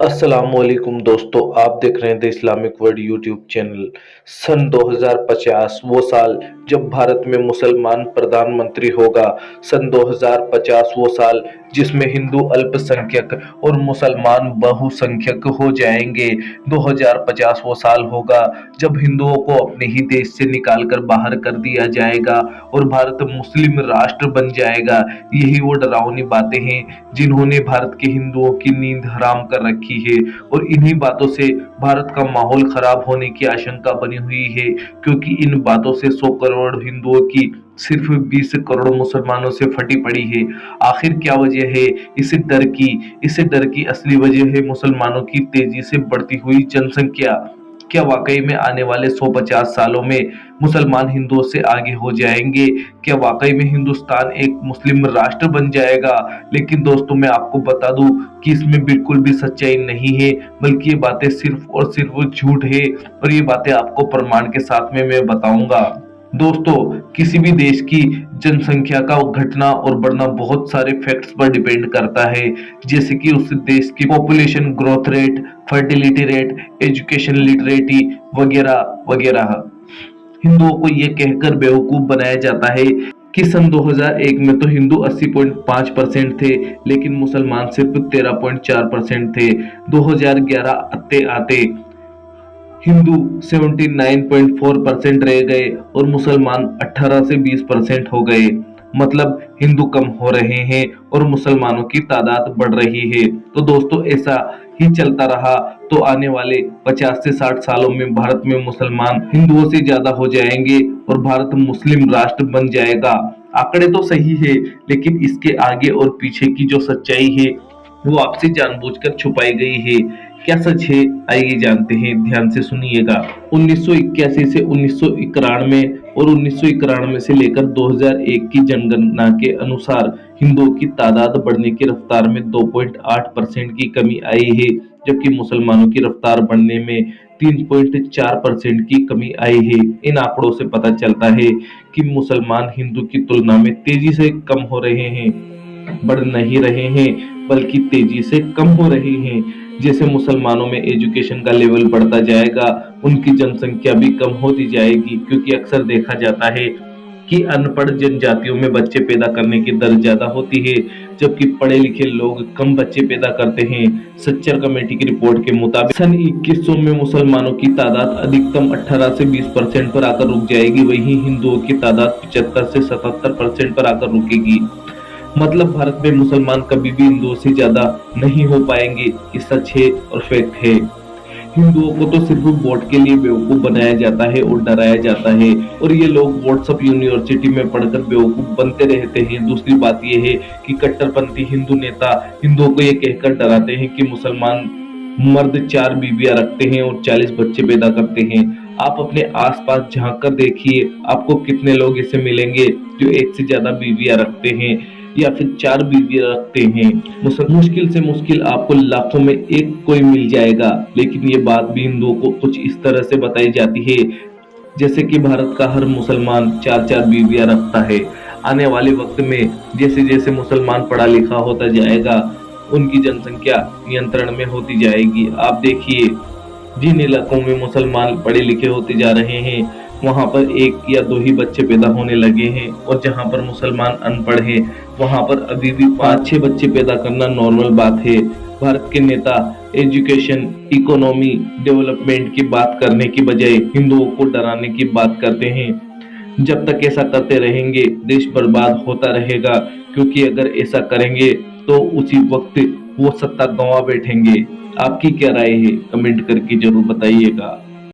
अस्सलामुअलैकुम दोस्तों, आप देख रहे हैं the Islamic World YouTube channel. सन 2050 वो साल जब भारत में मुसलमान प्रधानमंत्री होगा। सन 2050 वो साल जिसमें हिंदू अल्पसंख्यक और मुसलमान बहुसंख्यक हो जाएंगे। 2050 वो साल होगा जब हिंदुओं को अपने ही देश से निकालकर बाहर कर दिया जाएगा और भारत मुस्लिम राष्ट्र बन जाएगा। यही वो डरावनी बातें हैं जिन्होंने भारत के हिंदुओं की नींद हराम कर रखी है और इन्हीं बातों से भारत का माहौल खराब होने की आशंका बनी हुई है, क्योंकि इन बातों से 100 करोड़ हिंदुओं की सिर्फ 20 करोड़ मुसलमानों से फटी पड़ी है। आखिर क्या वजह है इसे डर की असली वजह है मुसलमानों की तेजी से बढ़ती हुई जनसंख्या। क्या वाकई में आने वाले 150 सालों में मुसलमान हिंदुओं से आगे हो जाएंगे? क्या वाकई में हिंदुस्तान एक मुस्लिम राष्ट्र बन जाएगा? लेकिन दोस्तों, मैं आपको बता दूं कि इसमें बिल्कुल भी सच्चाई नहीं है, बल्कि ये बातें सिर्फ और सिर्फ झूठ है और ये बातें आपको प्रमाण के साथ में मैं बताऊंगा। दोस्तों, किसी भी देश की जनसंख्या का घटना और बढ़ना बहुत सारे फैक्ट्स पर डिपेंड करता है, जैसे कि उस देश की population growth rate, fertility rate, education literacy वगैरह वगैरह। हिंदुओं को ये कहकर बेवकूफ बनाया जाता है कि सन 2001 में तो हिंदू 80.5% थे, लेकिन मुसलमान सिर्फ 13.4% थे। 2011 आते आते हिंदू 79.4% रह गए और मुसलमान 18 से 20% हो गए। मतलब हिंदू कम हो रहे हैं और मुसलमानों की तादाद बढ़ रही है। तो दोस्तों, ऐसा ही चलता रहा तो आने वाले 50 से 60 सालों में भारत में मुसलमान हिंदुओं से ज्यादा हो जाएंगे और भारत मुस्लिम राष्ट्र बन जाएगा। आंकड़े तो सही है, लेकिन इसके आगे और पीछे की जो सच्चाई है वो आपसे जानबूझकर छुपाई गई है। क्या सच है, आइए जानते हैं, ध्यान से सुनिएगा। 1981 से 1991 और 1991 से लेकर 2001 की जनगणना के अनुसार हिंदुओं की तादाद बढ़ने की रफ्तार में 2.8% की कमी आई है, जबकि मुसलमानों की रफ्तार बढ़ने में 3.4% की कमी आई है। इन आंकड़ों से पता चलता है कि मुसलमान हिंदू की तुलना में तेजी से कम हो रहे हैं, बढ़ नहीं रहे हैं, बल्कि तेजी से कम हो रहे हैं। जैसे मुसलमानों में एजुकेशन का लेवल बढ़ता जाएगा, उनकी जनसंख्या भी कम होती जाएगी, क्योंकि अक्सर देखा जाता है कि अनपढ़ जनजातियों में बच्चे पैदा करने की दर ज्यादा होती है, जबकि पढ़े लिखे लोग कम बच्चे पैदा करते हैं। सच्चर कमेटी की रिपोर्ट के मुताबिक सन 2100 में मुसलमानों की तादाद अधिकतम 18 से 20% पर आकर रुक जाएगी, वहीं हिंदुओं की तादाद 75 से 77% पर आकर रुकेगी। मतलब भारत में मुसलमान कभी भी हिंदुओं से ज्यादा नहीं हो पाएंगे। ये सच है और फैक्ट है। हिंदुओं को तो सिर्फ वोट के लिए बेवकूफ बनाया जाता है और डराया जाता है, और ये लोग व्हाट्सएप यूनिवर्सिटी में पढ़कर बेवकूफ बनते रहते हैं। दूसरी बात यह है कि कट्टरपंथी हिंदू नेता हिंदुओं को ये कहकर डराते हैं कि मुसलमान मर्द 4 बीवियां रखते हैं और 40 बच्चे पैदा करते हैं। आप अपने आसपास झांक कर देखिए, आपको कितने लोग ऐसे मिलेंगे जो एक से ज्यादा बीवियां रखते हैं या फिर 4 बीवियां रखते हैं। मुश्किल से मुश्किल आपको लाखों में एक कोई मिल जाएगा। लेकिन ये बात भी हिंदुओं को कुछ इस तरह से बताई जाती है जैसे कि भारत का हर मुसलमान 4 बीवियां रखता है। आने वाले वक्त में जैसे जैसे मुसलमान पढ़ा लिखा होता जाएगा, उनकी जनसंख्या नियंत्रण में होती जाएगी। आप देखिए, जिन इलाकों में मुसलमान पढ़े लिखे होते जा रहे हैं, वहां पर 1 या 2 ही बच्चे पैदा होने लगे हैं, और जहां पर मुसलमान अनपढ़ हैं, वहां पर अभी भी 5-6 बच्चे पैदा करना नॉर्मल बात है। भारत के नेता एजुकेशन, इकोनॉमी, डेवलपमेंट की बात करने की बजाय हिंदुओं को डराने की बात करते हैं। जब तक ऐसा करते रहेंगे, देश बर्बाद होता रहेगा, क्योंकि अगर ऐसा करेंगे तो उसी वक्त वो सत्ता गंवा बैठेंगे। आपकी क्या राय है? कमेंट करके जरूर बताइएगा।